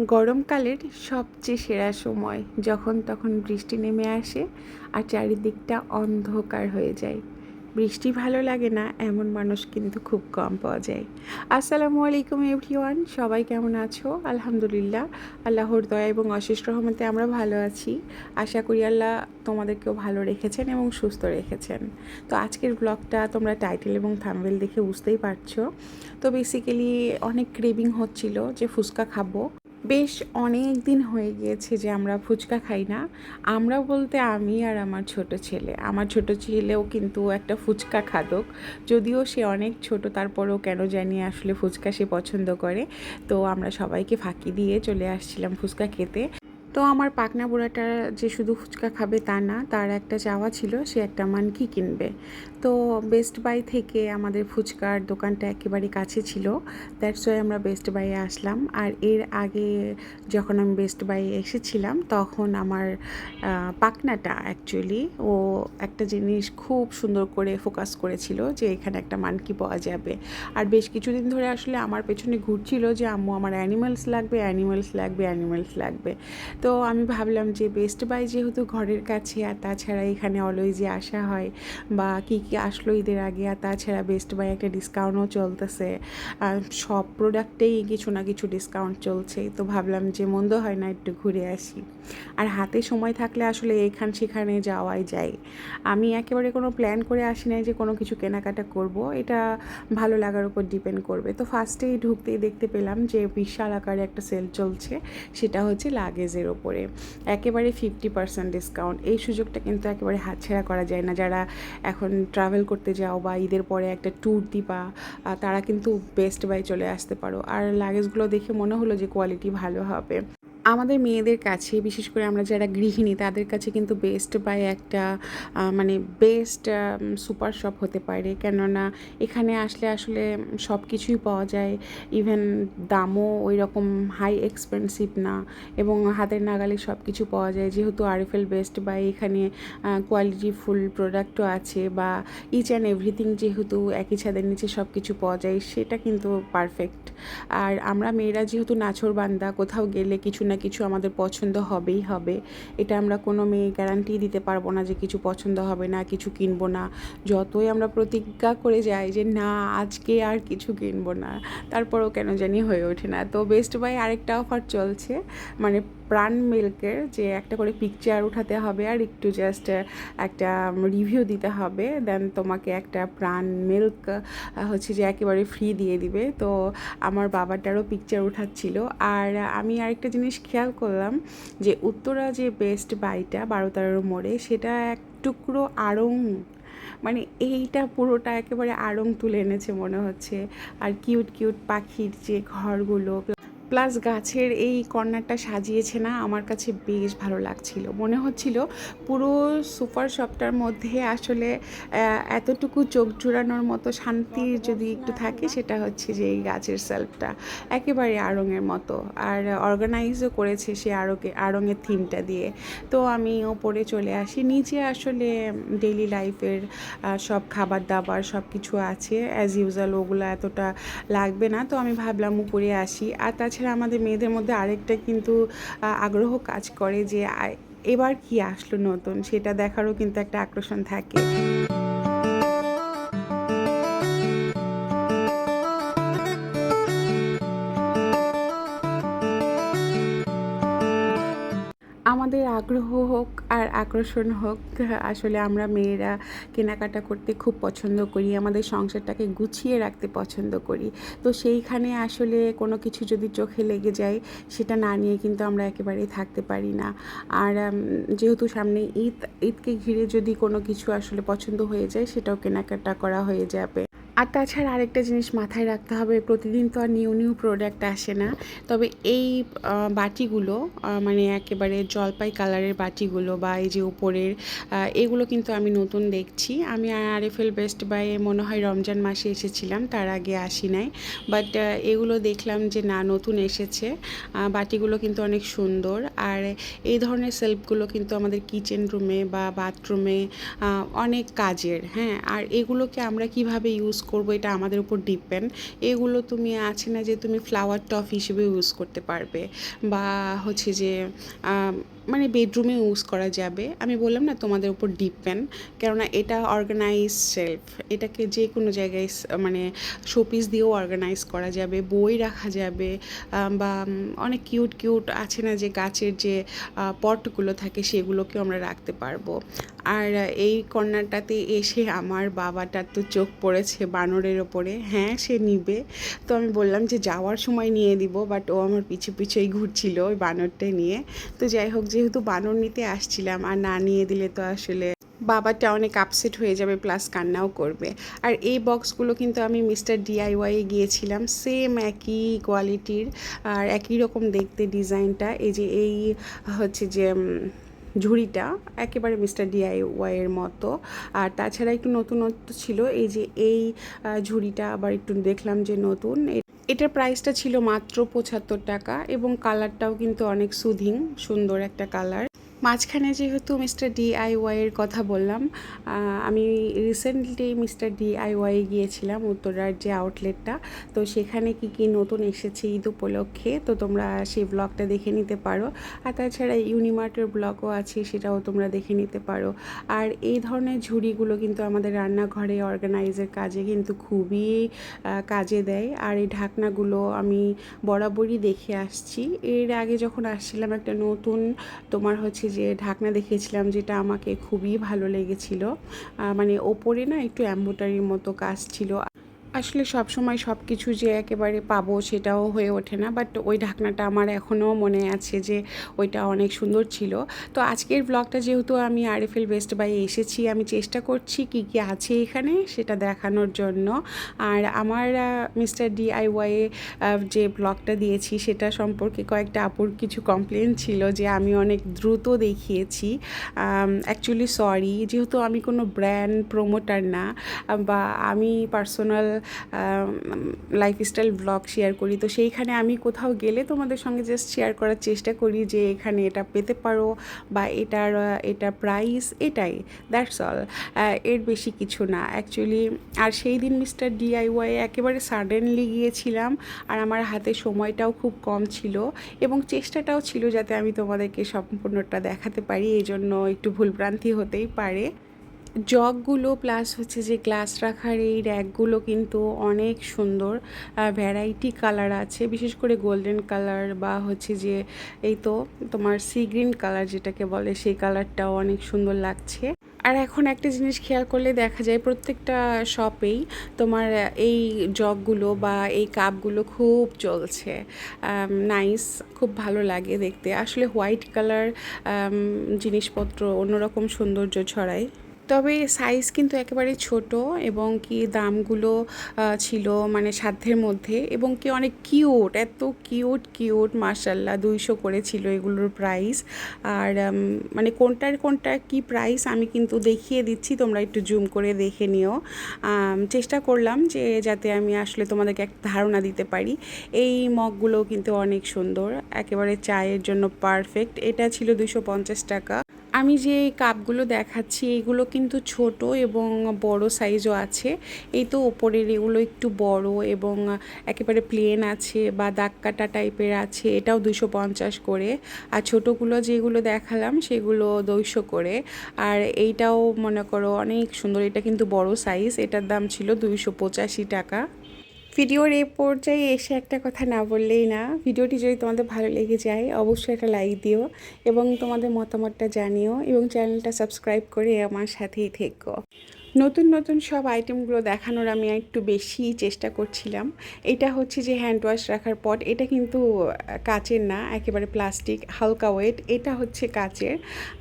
গরমকালের সবচেয়ে সেরা সময় যখন তখন বৃষ্টি নেমে আসে আর চারিদিকটা অন্ধকার হয়ে যায়। বৃষ্টি ভালো লাগে না এমন মানুষ কিন্তু খুব কম পাওয়া যায়। আসসালামু আলাইকুম এভরিওয়ান, সবাই কেমন আছো? আলহামদুলিল্লাহ, আল্লাহর দয়া এবং অশেষ রহমতে আমরা ভালো আছি। আশা করি আল্লাহ তোমাদেরকেও ভালো রেখেছেন এবং সুস্থ রেখেছেন। তো আজকের ব্লগটা তোমরা টাইটেল এবং থাম্বনেল দেখে বুঝতেই পারছো। তো বেসিক্যালি অনেক ক্রেভিং হচ্ছিল যে ফুচকা খাবো। বেশ অনেক দিন হয়ে গিয়েছে যে আমরা ফুচকা খাই না। আমরা বলতে আমি আর আমার ছোট ছেলেও কিন্তু একটা ফুচকা খাদক। যদিও সে অনেক ছোট, তারপরেও কেন জানি আসলে ফুচকা সে পছন্দ করে। তো আমরা সবাইকে ফাঁকি দিয়ে চলে আসছিলাম ফুচকা খেতে। তো আমার পাকনা বুড়াটা যে শুধু ফুচকা খাবে তা না, তার একটা চাওয়া ছিল সে একটা মানকি কিনবে। তো বেস্ট বাই থেকে আমাদের ফুচকার দোকানটা একেবারে কাছে ছিল, দ্যাটস ওয়াই আমরা বেস্ট বাইয়ে আসলাম। আর এর আগে যখন আমি বেস্ট বাইয়ে এসেছিলাম তখন আমার পাকনাটা অ্যাকচুয়ালি ও একটা জিনিস খুব সুন্দর করে ফোকাস করেছিল যে এখানে একটা মানকি পাওয়া যাবে। আর বেশ কিছুদিন ধরে আসলে আমার পেছনে ঘুরছিল যে আম্মু আমার অ্যানিমালস লাগবে, অ্যানিমালস লাগবে, অ্যানিমালস লাগবে। তো আমি ভাবলাম যে বেস্ট বাই যেহেতু ঘরের কাছে, আর তাছাড়া এখানে অলওয়েজই আসা হয় বা কী কী আসলো ঈদের আগে, আর তাছাড়া বেস্ট বাই একটা ডিসকাউন্টও চলতেছে, সব প্রোডাক্টেই কিছু না কিছু ডিসকাউন্ট চলছে। তো ভাবলাম যে মন্দ হয় না একটু ঘুরে আসি। আর হাতে সময় থাকলে আসলে সেখানে যাওয়াই যায়। আমি একেবারে কোনো প্ল্যান করে আসি নাই যে কোনো কিছু কেনাকাটা করব, এটা ভালো লাগার উপর ডিপেন্ড করবে। তো ফার্স্টেই ঢুকতেই দেখতে পেলাম যে বিশাল আকারে একটা সেল চলছে, সেটা হচ্ছে লাগেজের ওপরে একেবারে 50% ডিসকাউন্ট। এই সুযোগটা কিন্তু একেবারে হাতছাড়া করা যায় না। যারা এখন ট্রাভেল করতে যাও বা ঈদের পরে একটা ট্যুর দিবা, তারা কিন্তু বেস্ট বাই চলে আসতে পারো। আর লাগেজগুলো দেখে মনে হলো যে কোয়ালিটি ভালো হবে। আমাদের মেয়েদের কাছে, বিশেষ করে আমরা যারা গৃহিণী, তাদের কাছে কিন্তু বেস্ট বাই একটা মানে বেস্ট সুপার শপ হতে পারে। কেননা এখানে আসলে আসলে সব কিছুই পাওয়া যায়, ইভেন দামও ওই রকম হাই এক্সপেন্সিভ না, এবং হাতের নাগালে সব কিছু পাওয়া যায়। যেহেতু আরএফএল বেস্ট বাই, এখানে কোয়ালিটি ফুল প্রোডাক্টও আছে, বা ইচ অ্যান্ড এভরিথিং যেহেতু একই ছাদের নিচে সব কিছু পাওয়া যায়, সেটা কিন্তু পারফেক্ট। আর আমরা মেয়েরা যেহেতু নাছোড়বান্দা, কোথাও গেলে কিছু না কিছু আমাদের পছন্দ হবেই হবে। এটা আমরা কোনো মেয়ে গ্যারান্টি দিতে পারবো না যে কিছু পছন্দ হবে না, কিছু কিনবো না। যতই আমরা প্রতিজ্ঞা করে যাই যে না আজকে আর কিছু কিনবো না, তারপরেও কেন জানি হয়ে ওঠে না। তো বেস্ট বাই আরেকটা অফার চলছে, মানে প্রাণ মিল্কের যে একটা করে পিকচার উঠাতে হবে আর একটু জাস্ট একটা রিভিউ দিতে হবে, দেন তোমাকে একটা প্রাণ মিল্ক হচ্ছে যে একেবারে ফ্রি দিয়ে দিবে। তো আমার বাবাটারও পিকচার উঠাচ্ছিল। আর আমি আরেকটা জিনিস খেয়াল করলাম যে উত্তরা যে বেস্ট বাইটা 12-13 মোড়ে, সেটা এক টুকরো আড়ং, মানে এইটা পুরোটা একেবারে আড়ং তুলে এনেছে মনে হচ্ছে। আর কিউট কিউট পাখির যে ঘরগুলো প্লাস গাছের এই কর্নারটা সাজিয়েছে না, আমার কাছে বেশ ভালো লাগছিল। মনে হচ্ছিল পুরো সুপার শপটার মধ্যে আসলে এতটুকু চোখ জুড়ানোর মতো শান্তির যদি একটু থাকে, সেটা হচ্ছে যে এই গাছের সেলফটা একেবারে আড়ংয়ের মতো। আর অর্গানাইজও করেছে সে আড়ংয়ের থিমটা দিয়ে। তো আমি ওপরে চলে আসি, নিচে আসলে ডেইলি লাইফের সব খাবার দাবার সব কিছু আছে অ্যাজ ইউজুয়াল, ওগুলো এতটা লাগবে না। তো আমি ভাবলাম উপরে আসি। আর তাছাড়া আমাদের মেয়েদের মধ্যে আরেকটা কিন্তু আগ্রহ কাজ করে যে এবার কি আসলো নতুন, সেটা দেখারও কিন্তু একটা আকর্ষণ থাকে। আমাদের আগ্রহ হোক আর আকর্ষণ হোক, আসলে আমরা মেয়েরা কেনাকাটা করতে খুব পছন্দ করি, আমাদের সংসারটাকে গুছিয়ে রাখতে পছন্দ করি। তো সেইখানে আসলে কোনো কিছু যদি চোখে লেগে যায়, সেটা না নিয়ে কিন্তু আমরা একেবারেই থাকতে পারি না। আর যেহেতু সামনে ঈদকে ঘিরে যদি কোনো কিছু আসলে পছন্দ হয়ে যায়, সেটাও কেনাকাটা করা হয়ে যাবে। আর তাছাড়া আরেকটা জিনিস মাথায় রাখতে হবে, প্রতিদিন তো আর নিউ নিউ প্রোডাক্ট আসে না। তবে এই বাটিগুলো, মানে একেবারে জলপাই কালারের বাটিগুলো বা এই যে উপরের, এগুলো কিন্তু আমি নতুন দেখছি। আমি আরএফএল বেস্ট বাই মনে হয় রমজান মাসে এসেছিলাম, তার আগে আসি নাই। বাট এগুলো দেখলাম যে না নতুন এসেছে। বাটিগুলো কিন্তু অনেক সুন্দর। আর এই ধরনের সেলফগুলো কিন্তু আমাদের কিচেন রুমে বা বাথরুমে অনেক কাজের। হ্যাঁ, আর এগুলোকে আমরা কিভাবে ইউজ করব এটা আমাদের উপর ডিপেন্ড। এগুলো তুমি আছে না যে তুমি ফ্লাওয়ার টপ হিসেবে ইউজ করতে পারবে, বা হচ্ছে যে মানে বেডরুমে ইউজ করা যাবে। আমি বললাম না তোমাদের উপর ডিপেন্ড, কেননা এটা অর্গানাইজ শেলফ, এটাকে যে কোনো জায়গায় মানে শোপিস দিয়েও অর্গানাইজ করা যাবে, বই রাখা যাবে, বা অনেক কিউট কিউট আছে না যে গাছের যে পটগুলো থাকে সেগুলোকেও আমরা রাখতে পারবো। আর এই কর্নারটাতে এসে আমার বাবাটার তো চোখ পড়েছে বানরের ওপরে। হ্যাঁ, সে নিবে। তো আমি বললাম যে যাওয়ার সময় নিয়ে দিব, বাট ও আমার পিছু পিছুই ঘুরছিল ওই বানরটাই নিয়ে। তো যাই হোক, যেহেতু বানর নিতে আসছিলাম আর না নিয়ে দিলে তো আসলে বাবাটা অনেক আপসেট হয়ে যাবে, প্লাস কান্নাও করবে। আর এই বক্সগুলো কিন্তু আমি মিস্টার ডিআইওয়াইয়ে গিয়েছিলাম, সেম একই কোয়ালিটির আর একই রকম দেখতে ডিজাইনটা। এই যে এই হচ্ছে যে ঝুড়িটা একেবারে মিস্টার ডিআইওয়াইয়ের মতো। আর তাছাড়া একটু নতুনত্ব ছিল, এই যে এই ঝুড়িটা আবার একটু দেখলাম যে নতুন। এটার প্রাইসটা ছিল মাত্র 75 টাকা এবং কালারটাও কিন্তু অনেক সুদিং, সুন্দর একটা কালার। মাঝখানে যেহেতু মিস্টার ডিআইওয়াইয়ের কথা বললাম, আমি রিসেন্টলি মিস্টার ডিআইওয়াই গিয়েছিলাম, উত্তরার যে আউটলেটটা। তো সেখানে কি কি নতুন এসেছে ঈদ উপলক্ষে, তো তোমরা সেই ব্লগটা দেখে নিতে পারো। আর তাছাড়া ইউনিমার্টের ব্লগও আছে, সেটাও তোমরা দেখে নিতে পারো। আর এই ধরনের ঝুড়িগুলো কিন্তু আমাদের রান্নাঘরে অর্গানাইজের কাজে কিন্তু খুবই কাজে দেয়। আর এই ঢাকনাগুলো আমি বরাবরই দেখে আসছি। এর আগে যখন আসছিলাম একটা নতুন তোমার হচ্ছে যে ঢাকনা দেখিয়েছিলাম, যেটা আমাকে খুবই ভালো লেগেছিল। মানে ওপরে না একটু এমব্রয়ডারির মতো কাজ ছিল। আসলে সব সময় সব কিছু যে একেবারে পাবো সেটাও হয়ে ওঠে না, বাট ওই ঢাকনাটা আমার এখনও মনে আছে যে ওইটা অনেক সুন্দর ছিল। তো আজকের ব্লগটা যেহেতু আমি আরএফএল বেস্ট বাই এসেছি, আমি চেষ্টা করছি কি কি আছে এখানে সেটা দেখানোর জন্য। আর আমার মিস্টার ডিআইওয়াই যে ব্লগটা দিয়েছি সেটা সম্পর্কে কয়েকটা আপুর কিছু কমপ্লেন ছিল যে আমি অনেক দ্রুত দেখিয়েছি। অ্যাকচুয়ালি সরি, যেহেতু আমি কোনো ব্র্যান্ড প্রমোটার না, বা আমি পার্সোনাল লাইফস্টাইল ব্লগ শেয়ার করি, তো সেইখানে আমি কোথাও গেলে তোমাদের সঙ্গে জাস্ট শেয়ার করার চেষ্টা করি যে এখানে এটা পেতে পারো, বা এটা প্রাইস এটাই, দ্যাটস অল। এর বেশি কিছু না অ্যাকচুয়ালি। আর সেই দিন মিস্টার ডিআইওয়াই একেবারে সাডেনলি গিয়েছিলাম, আর আমার হাতে সময়টাও খুব কম ছিল এবং চেষ্টাটাও ছিল যাতে আমি তোমাদেরকে সম্পূর্ণটা দেখাতে পারি, এই জন্য একটু ভুলভ্রান্তি হতেই পারে। জগগুলো প্লাস হচ্ছে যে গ্লাস রাখার এই র্যাকগুলো কিন্তু অনেক সুন্দর, ভ্যারাইটি কালার আছে, বিশেষ করে গোল্ডেন কালার বা হচ্ছে যে এই তো তোমার সি গ্রিন কালার যেটাকে বলে, সেই কালারটাও অনেক সুন্দর লাগছে। আর এখন একটা জিনিস খেয়াল করলে দেখা যায় প্রত্যেকটা শপেই তোমার এই জগগুলো বা এই কাপগুলো খুব চলছে, নাইস, খুব ভালো লাগে দেখতে। আসলে হোয়াইট কালার জিনিসপত্র অন্যরকম সৌন্দর্য ছড়ায়। তবে সাইজ কিন্তু একেবারে ছোট, এবং কি দামগুলো ছিল মানে সাধ্যের মধ্যে, এবং কি অনেক কিউট, এত কিউট কিউট, মাশাল্লাহ 200 করে ছিল এগুলোর প্রাইস। আর মানে কোনটার কি প্রাইস আমি কিন্তু দেখিয়ে দিচ্ছি, তোমরা একটু জুম করে দেখে নিও। চেষ্টা করলাম যে যাতে আমি আসলে তোমাদেরকে একটা ধারণা দিতে পারি। এই মগগুলো কিন্তু অনেক সুন্দর, একেবারে চায়ের জন্য পারফেক্ট। এটা ছিল 250 টাকা। আমি যে কাপগুলো দেখাচ্ছি এগুলো কিন্তু ছোট এবং বড় সাইজও আছে। এই তো ওপরের এগুলো একটু বড় এবং একেবারে প্লেন আছে বা দাগ কাটা টাইপের আছে, এটাও 250 করে। আর ছোটোগুলো যেগুলো দেখালাম সেগুলো 200 করে। আর এইটাও মনে করো অনেক সুন্দর, এটা কিন্তু বড় সাইজ, এটার দাম ছিল 285 টাকা। ভিডিওর এই পর্যায়ে এসে একটা কথা না বললেই না, ভিডিওটি যদি তোমাদের ভালো লেগে যায় অবশ্যই একটা লাইক দিও এবং তোমাদের মতামতটা জানিও, এবং চ্যানেলটা সাবস্ক্রাইব করে আমার সাথেই থেকো। নতুন নতুন সব আইটেমগুলো দেখানোর আমি একটু বেশি চেষ্টা করছিলাম। এটা হচ্ছে যে হ্যান্ড ওয়াশ রাখার পট, এটা কিন্তু কাচের না, একেবারে প্লাস্টিক, হালকা ওয়েট। এটা হচ্ছে কাচের,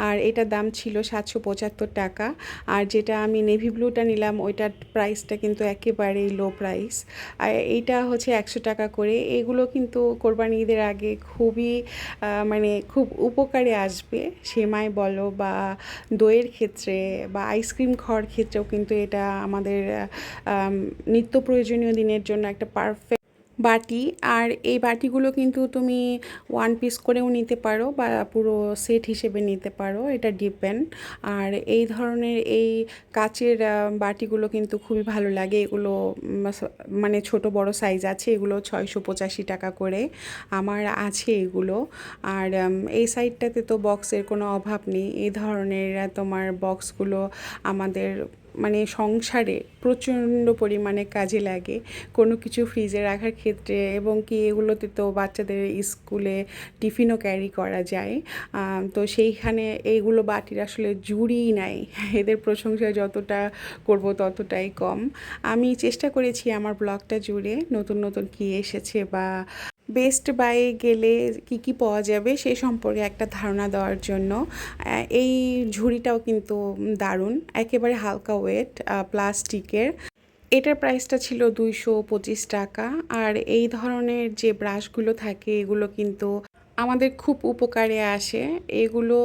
আর এটার দাম ছিল 775 টাকা। আর যেটা আমি নেভি ব্লুটা নিলাম ওইটার প্রাইসটা কিন্তু একেবারেই লো প্রাইস, আর এইটা হচ্ছে 100 টাকা করে। এগুলো কিন্তু কোরবানি ঈদের আগে খুবই মানে খুব উপকারে আসবে, সেমাই বলো বা দইয়ের ক্ষেত্রে বা আইসক্রিম খাওয়ার ক্ষেত্রেও কিন্তু এটা আমাদের নিত্য প্রয়োজনীয় দিনের জন্য একটা পারফেক্ট বাটি। আর এই বাটিগুলো কিন্তু তুমি ওয়ান পিস করেও নিতে পারো বা পুরো সেট হিসেবে নিতে পারো, এটা ডিপেন্ড। আর এই ধরনের এই কাচের বাটিগুলো কিন্তু খুবই ভালো লাগে। এগুলো মানে ছোট বড় সাইজ আছে, এগুলো 685 টাকা করে আমার আছে এগুলো। আর এই সাইডটাতে তো বক্সের কোনো অভাব নেই। এই ধরনের তোমার বক্সগুলো আমাদের মানে সংসারে প্রচণ্ড পরিমাণে কাজে লাগে কোনো কিছু ফ্রিজে রাখার ক্ষেত্রে, এবং কি এগুলোতে তো বাচ্চাদের স্কুলে টিফিনও ক্যারি করা যায়। তো সেইখানে এইগুলো বাটির আসলে জুড়িই নাই, এদের প্রশংসা যতটা করব ততটাই কম। আমি চেষ্টা করেছি আমার ব্লগটা জুড়ে নতুন নতুন কী এসেছে বা বেস্ট বাই গেলে কি কি পাওয়া যাবে সেই সম্পর্কে একটা ধারণা দেওয়ার জন্য। এই ঝুড়িটাও কিন্তু দারুণ, একেবারে হালকা ওয়েট, প্লাস্টিকের। এটার প্রাইসটা ছিল 225 টাকা। আর এই ধরনের যে ব্রাশগুলো থাকে এগুলো কিন্তু আমাদের খুব উপকারে আসে। এগুলো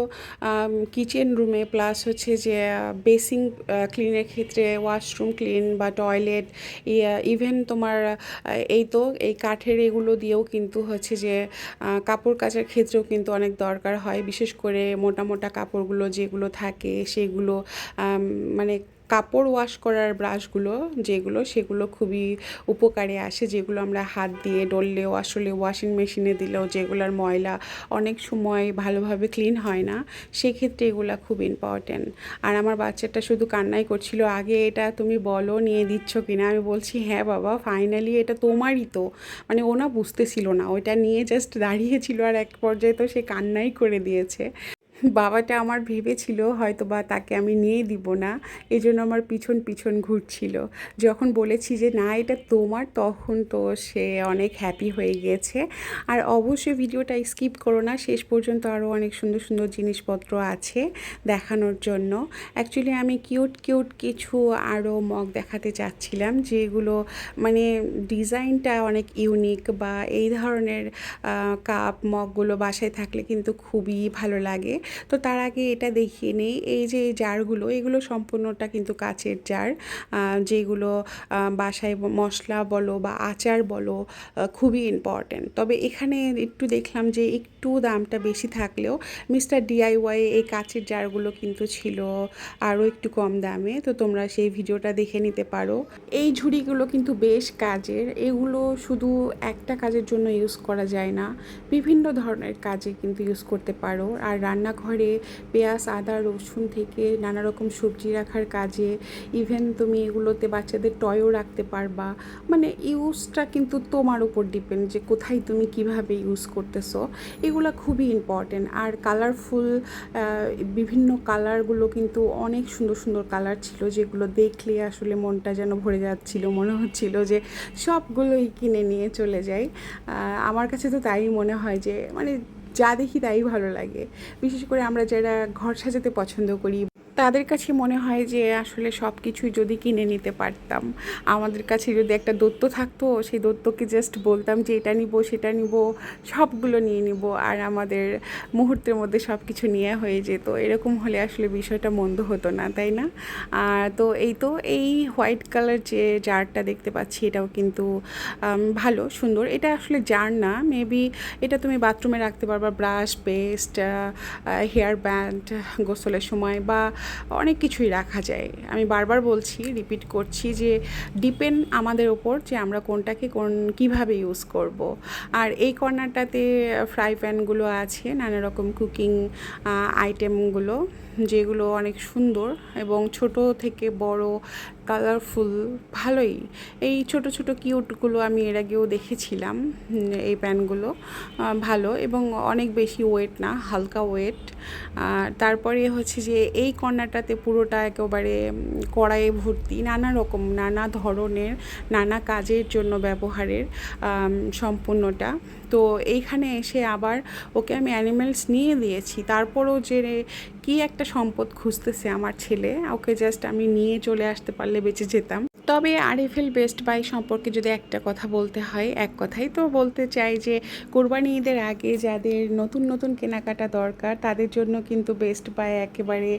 কিচেন রুমে প্লাস হচ্ছে যে বেসিন ক্লিনের ক্ষেত্রে, ওয়াশরুম ক্লিন বা টয়লেট, ইভেন তোমার এই তো এই কাঠের এগুলো দিয়েও কিন্তু হচ্ছে যে কাপড় কাচার ক্ষেত্রেও কিন্তু অনেক দরকার হয়। বিশেষ করে মোটা মোটা কাপড়গুলো যেগুলো থাকে সেগুলো মানে কাপড় ওয়াশ করার ব্রাশগুলো যেগুলো, সেগুলো খুবই উপকারে আসে। যেগুলো আমরা হাত দিয়ে ডললেও আসলে ওয়াশিং মেশিনে দিলেও যেগুলোর ময়লা অনেক সময় ভালোভাবে ক্লিন হয় না, সেক্ষেত্রে এগুলো খুব ইম্পর্ট্যান্ট। আর আমার বাচ্চাটা শুধু কান্নাই করছিল, আগে এটা তুমি বলো নিয়ে দিচ্ছ কিনা। আমি বলছি হ্যাঁ বাবা, ফাইনালি এটা তোমারই তো। মানে ও না বুঝতেছিল না, ওইটা নিয়ে জাস্ট দাঁড়িয়েছিল আর এক পর্যায়ে তো সে কান্নাই করে দিয়েছে। বাবাটা আমার ভেবেছিল হয়তো বা তাকে আমি নিয়ে দিব না, এই জন্য আমার পিছন পিছন ঘুরছিল। যখন বলেছি যে না এটা তোমার, তখন তো সে অনেক হ্যাপি হয়ে গিয়েছে। আর অবশ্যই ভিডিওটা স্কিপ করো না, শেষ পর্যন্ত আরও অনেক সুন্দর সুন্দর জিনিসপত্র আছে দেখানোর জন্য। অ্যাকচুয়ালি আমি কিউট কিউট কিছু আরও মগ দেখাতে চাচ্ছিলাম, যেগুলো মানে ডিজাইনটা অনেক ইউনিক, বা এই ধরনের কাপ মগগুলো বাসায় থাকলে কিন্তু খুবই ভালো লাগে। তো তার আগে এটা দেখিয়ে নেই, এই যে জারগুলো, এগুলো সম্পূর্ণটা কিন্তু কাচের জার, যেগুলো বাসায় মশলা বলো বা আচার বলো খুবই ইম্পর্ট্যান্ট। তবে এখানে একটু দেখলাম যে একটু দামটা বেশি থাকলেও মিস্টার ডিআইওয়াই এই কাচের জারগুলো কিন্তু ছিল আরও একটু কম দামে। তো তোমরা সেই ভিডিওটা দেখে নিতে পারো। এই ঝুড়িগুলো কিন্তু বেশ কাজের, এগুলো শুধু একটা কাজের জন্য ইউজ করা যায় না, বিভিন্ন ধরনের কাজে কিন্তু ইউজ করতে পারো। আর রান্নাঘরে পেঁয়াজ আদা রসুন থেকে নানা রকম সবজি রাখার কাজে, ইভেন তুমি এগুলোতে বাচ্চাদের টয়ও রাখতে পারবা। মানে ইউজটা কিন্তু তোমার উপর ডিপেন্ড যে কোথায় তুমি কিভাবে ইউজ করতেছো, এগুলো খুবই ইম্পর্টেন্ট। আর কালারফুল বিভিন্ন কালারগুলো কিন্তু অনেক সুন্দর সুন্দর কালার ছিল, যেগুলো দেখলে আসলে মনটা যেন ভরে যাচ্ছিল, মনে হচ্ছিল যে সবগুলোই কিনে নিয়ে চলে যাই। আমার কাছে তো তাই মনে হয় যে মানে যা দেখি তাই ভালো লাগে। বিশেষ করে আমরা যারা ঘর সাজাতে পছন্দ করি তাদের কাছে মনে হয় যে আসলে সব কিছুই যদি কিনে নিতে পারতাম। আমাদের কাছে যদি একটা দৈত্য থাকতো, সেই দৈত্যকে জাস্ট বলতাম যে এটা নিব সেটা নিব, সবগুলো নিয়ে নিব, আর আমাদের মুহূর্তের মধ্যে সব কিছু নিয়ে হয়ে যেত। এরকম হলে আসলে বিষয়টা মন্দ হতো না, তাই না? তো এই হোয়াইট কালার যে জারটা দেখতে পাচ্ছি, এটাও কিন্তু ভালো সুন্দর। এটা আসলে জার না, মেবি এটা তুমি বাথরুমে রাখতে পারবা, ব্রাশ পেস্ট হেয়ার ব্যান্ড গোসলের সময় বা অনেক কিছুই রাখা যায়। আমি বারবার বলছি, রিপিট করছি যে ডিপেন্ড আমাদের ওপর যে আমরা কোনটাকে কীভাবে ইউজ করব। আর এই কর্নারটাতে ফ্রাই প্যানগুলো আছে, নানা রকম কুকিং আইটেমগুলো, যেগুলো অনেক সুন্দর এবং ছোট থেকে বড় কালারফুল ভালোই। এই ছোট ছোট কিউটগুলো আমি এর আগেও দেখেছিলাম। এই প্যানগুলো ভালো এবং অনেক বেশি ওয়েট না, হালকা ওয়েট। তারপরে হচ্ছে যে এই কর্নারটাতে পুরোটা একেবারে কড়াইয়ে ভর্তি, নানা রকম নানা ধরনের নানা কাজের জন্য ব্যবহারের সম্পূর্ণটা। তো এইখানে এসে আবার ওকে আমি অ্যানিমেলস নিয়ে দিয়েছি, তারপরও যে কি একটা সম্পদ খুঁজতেছে আমার ছেলে, ওকে জাস্ট আমি নিয়ে চলে আসতে পারলে বেঁচে যেতাম। তবে আরএফএল বেস্ট বাই সম্পর্কে যদি একটা কথা বলতে হয়, এক কথাই তো বলতে চাই যে কোরবানি ঈদের আগে যাদের নতুন নতুন কেনাকাটা দরকার তাদের জন্য কিন্তু বেস্ট বাই একেবারে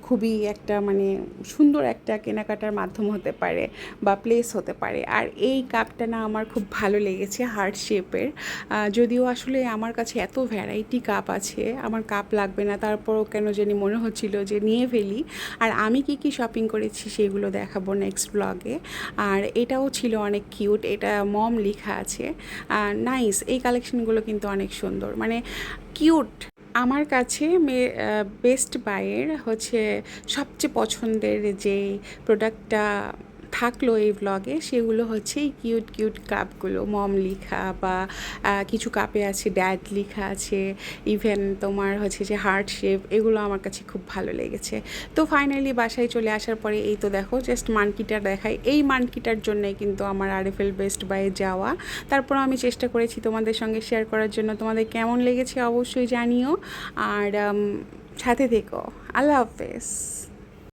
খুবই একটা মানে সুন্দর একটা কেনাকাটার মাধ্যম হতে পারে বা প্লেস হতে পারে। আর এই কাপটা না আমার খুব ভালো লেগেছে, হার্ট শেপের। যদিও আসলে আমার কাছে এত ভ্যারাইটি কাপ আছে, আমার কাপ লাগবে না, তারপরও কেন জানি মনে হচ্ছিল যে নিয়ে ফেলি। আর আমি কি কি শপিং করেছি সেগুলো দেখাবো নেক্সট ব্লগে। আর এটাও ছিল অনেক কিউট, এটা মম লেখা আছে। নাইস, এই কালেকশনগুলো কিন্তু অনেক সুন্দর, মানে কিউট। আমার কাছে বেস্ট বাইয়ের হচ্ছে সবচেয়ে পছন্দের যে প্রোডাক্টটা থাকলো এই ব্লগে সেগুলো হচ্ছে এই কিউট কিউট কাপগুলো, মম লেখা বা কিছু কাপে আছে ড্যাড লেখা আছে, ইভেন তোমার হচ্ছে যে হার্ট শেপ, এগুলো আমার কাছে খুব ভালো লেগেছে। তো ফাইনালি বাসায় চলে আসার পরে এই তো দেখো জাস্ট মানকিটা দেখাই, এই মানকিটার জন্যই কিন্তু আমার আরএফএল বেস্ট বাই যাওয়া। তারপর আমি চেষ্টা করেছি তোমাদের সঙ্গে শেয়ার করার জন্য, তোমাদের কেমন লেগেছে অবশ্যই জানিও। আর সাথে থেকো। আল্লাহ হাফেজ।